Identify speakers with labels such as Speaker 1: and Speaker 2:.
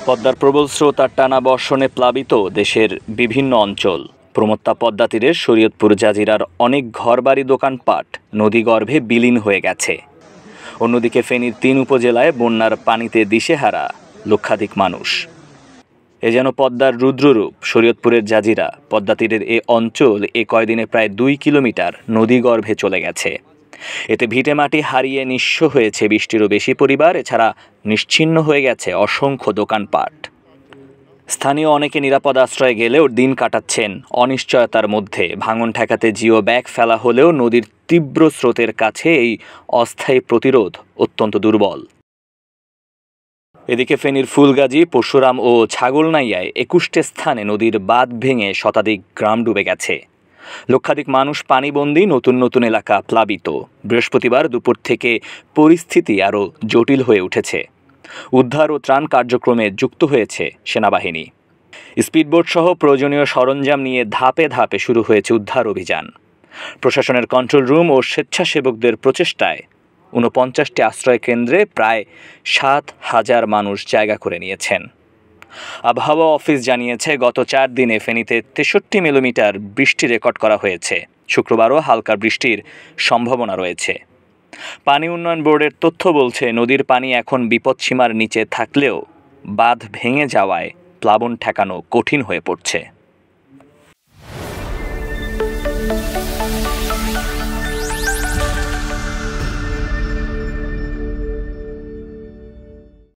Speaker 1: পদ্মার প্রবল স্রোত আর টানা বর্ষণে প্লাবিত দেশের বিভিন্ন অঞ্চল। প্রমত্তা পদ্মা তীরের শরীয়তপুর জাজিরার অনেক ঘরবাড়ি দোকানপাট নদীগর্ভে বিলীন হয়ে গেছে। অন্যদিকে ফেনীর ৩ উপজেলায় বন্যার পানিতে দিশেহারা লক্ষাধিক মানুষ। এ যেন পদ্মার রুদ্ররূপ। শরীয়তপুরের জাজিরা পদ্মা তীরের এ অঞ্চল এ কয়দিনে প্রায় 2 কিলোমিটার নদীগর্ভে চলে গেছে। এতে ভিটেমাটি হারিয়ে নিঃস্ব হয়েছে 20টিরও বেশি পরিবার। এছাড়া নিশ্চিহ্ন হয়ে গেছে অসংখ্য দোকানপাট। স্থানীয় অনেকে নিরাপদ আশ্রয়ে গেলেও দিন কাটাচ্ছেন অনিশ্চয়তার মধ্যে। ভাঙন ঠেকাতে জিও ব্যাগ ফেলা হলেও নদীর তীব্র স্রোতের কাছে এই অস্থায়ী প্রতিরোধ অত্যন্ত দুর্বল। এদিকে ফেনীর ফুলগাজী, পরশুরাম ও ছাগলনাইয়ায় 21টি স্থানে নদীর বাঁধ ভেঙে শতাধিক গ্রাম ডুবে গেছে। লক্ষাধিক মানুষ পানিবন্দী, নতুন নতুন এলাকা প্লাবিত। বৃহস্পতিবার দুপুর থেকে পরিস্থিতি আরও জটিল হয়ে উঠেছে। উদ্ধার ও ত্রাণ কার্যক্রমে যুক্ত হয়েছে সেনাবাহিনী। স্পিডবোট সহ প্রয়োজনীয় সরঞ্জাম নিয়ে ধাপে ধাপে শুরু হয়েছে উদ্ধার অভিযান। প্রশাসনের কন্ট্রোল রুম ও স্বেচ্ছাসেবকদের প্রচেষ্টায় 49টি আশ্রয় কেন্দ্রে প্রায় 7,000 মানুষ জায়গা করে নিয়েছেন। আবহাওয়া অফিস জানিয়েছে, গত 4 দিনে ফেনীতে 63 মিলিমিটার বৃষ্টি রেকর্ড করা হয়েছে। শুক্রবারও হালকা বৃষ্টির সম্ভাবনা রয়েছে। পানি উন্নয়ন বোর্ডের তথ্য বলছে, নদীর পানি এখন বিপদসীমার নিচে থাকলেও বাঁধ ভেঙে যাওয়ায় প্লাবন ঠেকানো কঠিন হয়ে পড়ছে।